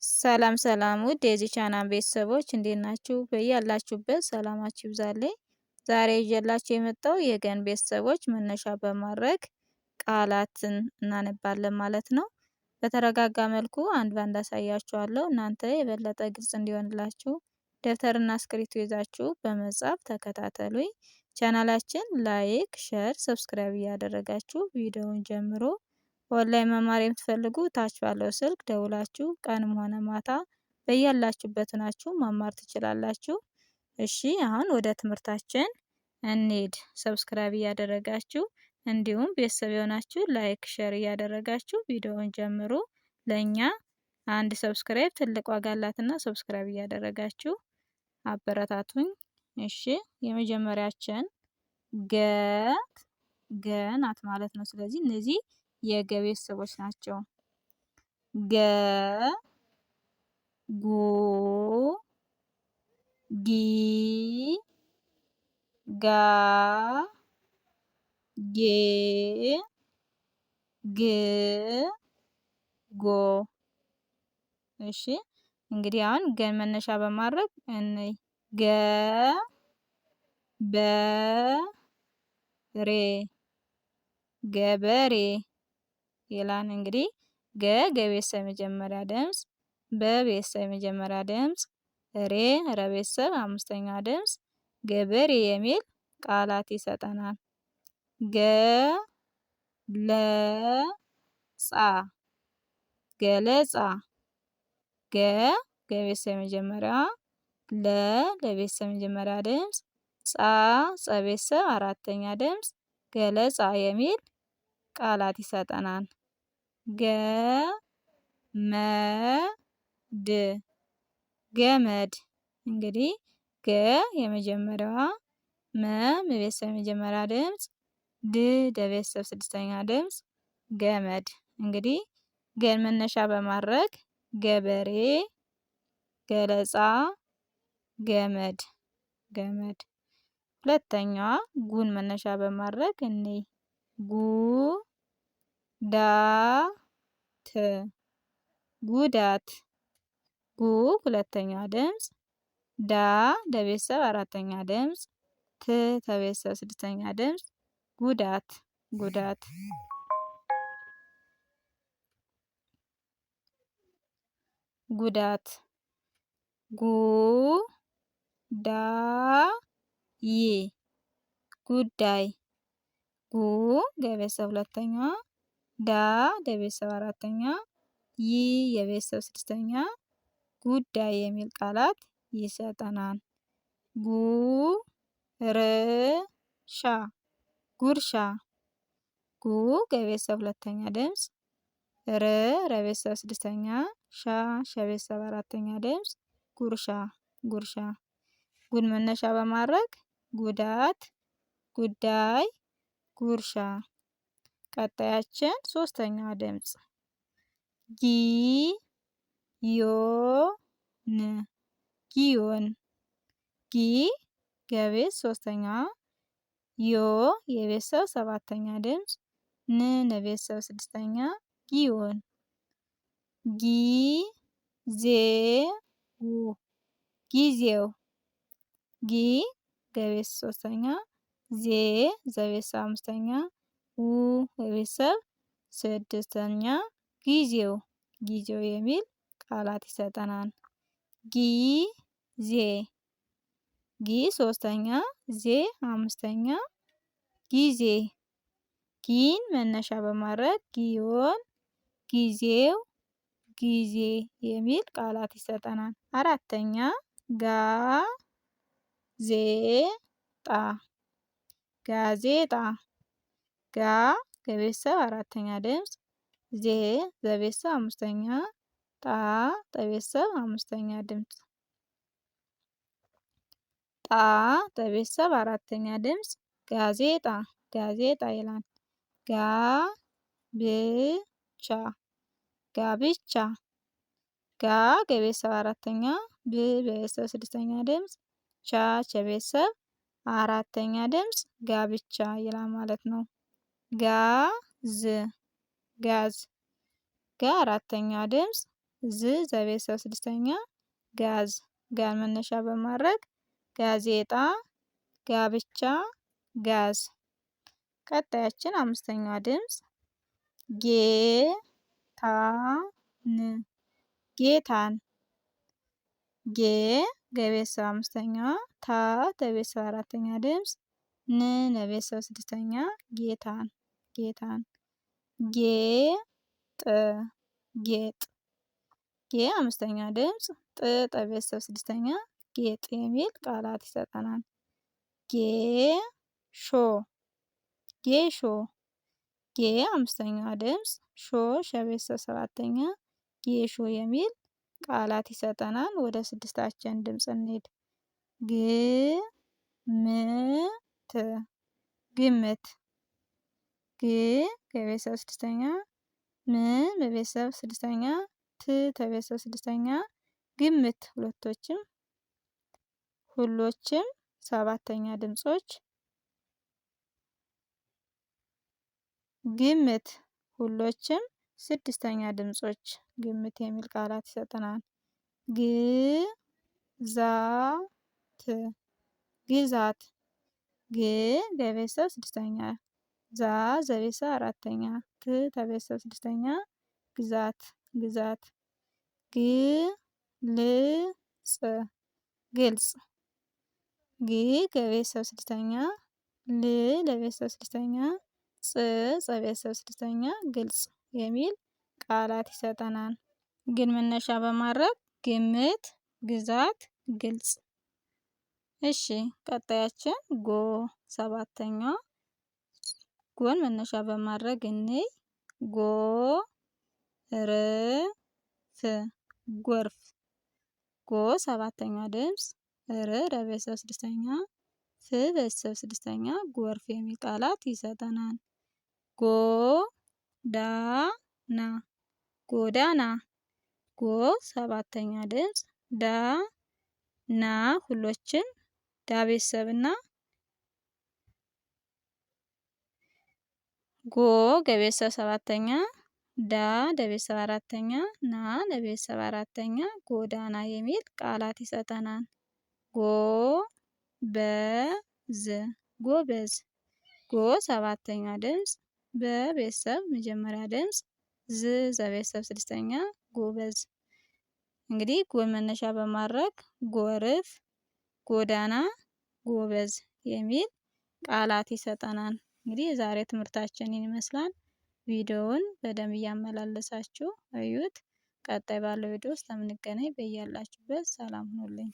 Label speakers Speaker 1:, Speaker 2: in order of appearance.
Speaker 1: ሰላም ሰላም ውድ የዚህ ቻናል ቤተሰቦች እንዴት ናችሁ? በያላችሁበት ሰላማችሁ ይብዛልኝ። ዛሬ ይዤላችሁ የመጣው የገን ቤተሰቦች መነሻ በማድረግ ቃላትን እናነባለን ማለት ነው። በተረጋጋ መልኩ አንድ ባንድ አሳያችኋለሁ። እናንተ የበለጠ ግልጽ እንዲሆንላችሁ ደብተርና እስክሪብቶ ይዛችሁ በመጻፍ ተከታተሉኝ። ቻናላችን ላይክ፣ ሼር፣ ሰብስክራይብ እያደረጋችሁ ቪዲዮውን ጀምሮ ኦንላይን መማር የምትፈልጉ ታች ባለው ስልክ ደውላችሁ ቀንም ሆነ ማታ በያላችሁበት ሆናችሁ መማር ትችላላችሁ። እሺ አሁን ወደ ትምህርታችን እንሂድ። ሰብስክራይብ እያደረጋችሁ እንዲሁም ቤተሰብ የሆናችሁ ላይክ ሼር እያደረጋችሁ ቪዲዮውን ጀምሩ። ለኛ አንድ ሰብስክራይብ ትልቅ ዋጋ አላትና ሰብስክራይብ እያደረጋችሁ አበረታቱኝ። እሺ የመጀመሪያችን ገ ናት ማለት ነው። ስለዚህ እነዚህ የገ ቤተሰቦች ናቸው። ገ፣ ጉ፣ ጊ፣ ጋ፣ ጌ፣ ግ፣ ጎ። እሺ እንግዲህ አሁን ገን መነሻ በማድረግ ገ፣ በ፣ ሬ፣ ገበሬ ይላል። እንግዲህ ገቤተሰብ የመጀመሪያ ድምፅ፣ በቤተሰብ የመጀመሪያ ድምፅ፣ ረቤተሰብ አምስተኛ ድምፅ ገበሬ የሚል ቃላት ይሰጠናል። ገለጻ፣ ገቤተሰብ የመጀመሪያ፣ ለቤተሰብ የመጀመሪያ ድምፅ፣ ጸቤተሰብ አራተኛ ድምፅ ገለጻ የሚል ቃላት ይሰጠናል። ገመድ፣ እንግዲህ ገ የመጀመሪያዋ፣ የቤተሰብ የመጀመሪያ ድምፅ፣ ለቤተሰብ ስድስተኛ ድምፅ ገመድ። እንግዲህ ገን መነሻ በማድረግ ገበሬ፣ ገለጻ፣ ገመድ። ሁለተኛዋ ጉን መነሻ በማድረግ ጉዳት፣ ጉ ሁለተኛ ድምፅ፣ ለቤተሰብ አራተኛ ድምፅ፣ ለቤተሰብ ስድስተኛ ድምፅ ጉዳት። ጉዳይ፣ ጉ ለቤተሰብ ሁለተኛ፣ ለቤተሰብ አራተኛ፣ የቤተሰብ ስድስተኛ ጉዳይ የሚል ቃላት ይሰጠናል። ጉርሻ፣ ጉ ለቤተሰብ ሁለተኛ ድምፅ፣ ለቤተሰብ ስድስተኛ፣ ለቤተሰብ አራተኛ ድምፅ ጉርሻ። ጉን መነሻ በማድረግ ጉዳት፣ ጉዳይ፣ ጉርሻ። ቀጣያችን ሶስተኛዋ ድምፅ ጊዮን፣ ገቤት ሶስተኛዋ፣ የቤተሰብ ሰባተኛ ድምፅ፣ ለቤተሰብ ስድስተኛ ጊዮን። ጊዜው፣ ገቤተሰብ ሶስተኛ፣ ለቤተሰብ አምስተኛ፣ ለቤተሰብ ስድስተኛ ጊዜው የሚል ቃላት ይሰጠናል። ጊ ሶስተኛ፣ አምስተኛ ጊዜ። ጊን መነሻ በማድረግ ጊዮን፣ ጊዜው፣ ጊዜ የሚል ቃላት ይሰጠናል። አራተኛ ጋዜጣ፣ ለቤተሰብ አራተኛ ድምፅ፣ ለቤተሰብ አምስተኛ፣ ለቤተሰብ አምስተኛ ድምፅ ለቤተሰብ አራተኛ ድምፅ ጋዜጣ ይላል። ጋብቻ፣ ለቤተሰብ አራተኛ፣ ለቤተሰብ ስድስተኛ ድምፅ፣ ለቤተሰብ አራተኛ ድምፅ ጋብቻ ይላል ማለት ነው። ጋዝ፣ አራተኛ ድምፅ፣ ዝ ዘቤተሰብ ስድስተኛ ጋዝ ጋን መነሻ በማድረግ ጋዜጣ፣ ጋብቻ፣ ጋዝ። ቀጣያችን አምስተኛዋ ድምፅ ጌ ታ ን ጌታን ጌ ገቤተሰብ አምስተኛዋ ታ ተቤተሰብ አራተኛ ድምፅ ን ለቤተሰብ ስድስተኛ ጌታን ጌታን ጌ ጥ ጌጥ ጌ አምስተኛ ድምፅ ጥ ተቤተሰብ ስድስተኛ ጌጥ የሚል ቃላት ይሰጠናል። ጌ ሾ ጌሾ ጌ አምስተኛዋ ድምፅ ሾ ሸቤተሰብ ሰባተኛ ጌሾ የሚል ቃላት ይሰጠናል። ወደ ስድስታችን ድምፅ እንሂድ። ግ ም ት ግምት ግ ከቤተሰብ ስድስተኛ ም በቤተሰብ ስድስተኛ ት ተቤተሰብ ስድስተኛ ግምት ሁሎችም ሰባተኛ ድምጾች ግምት ሁሎችም ስድስተኛ ድምጾች ግምት የሚል ቃላት ይሰጠናል። ግ ዛ ት ግዛት ግ በቤተሰብ ስድስተኛ ዛ ዘቤተሰብ አራተኛ ት ተቤተሰብ ስድስተኛ ግዛት ግዛት ግ ል ጽ ግልጽ ግ ከቤተሰብ ስድስተኛ ል ለቤተሰብ ስድስተኛ ጽ ጸቤተሰብ ስድስተኛ ግልጽ የሚል ቃላት ይሰጠናል። ግን መነሻ በማድረግ ግምት፣ ግዛት፣ ግልጽ። እሺ ቀጣያችን ጎ ሰባተኛ ጎን መነሻ በማድረግ እንይ። ጎ ር ፍ ጎርፍ ጎ ሰባተኛ ድምፅ ር ለቤተሰብ ስድስተኛ ፍ ቤተሰብ ስድስተኛ ጎርፍ የሚል ቃላት ይሰጠናል። ጎ ዳ ና ጎዳና ጎ ሰባተኛ ድምፅ ዳ ና ሁሎችም ዳ ቤተሰብና ጎ ከቤተሰብ ሰባተኛ ዳ ለቤተሰብ አራተኛ ና ለቤተሰብ አራተኛ ጎዳና የሚል ቃላት ይሰጠናል። ጎ በዝ ጎበዝ ጎ ሰባተኛ ድምፅ በቤተሰብ መጀመሪያ ድምፅ ዝ ዘቤተሰብ ስድስተኛ ጎበዝ። እንግዲህ ጎ መነሻ በማድረግ ጎርፍ፣ ጎዳና፣ ጎበዝ የሚል ቃላት ይሰጠናል። እንግዲህ የዛሬ ትምህርታችን ይመስላል። ቪዲዮውን በደንብ እያመላለሳችሁ እዩት። ቀጣይ ባለው ቪዲዮ ውስጥ እስከምንገናኝ በያላችሁበት ሰላም ሁኑልኝ።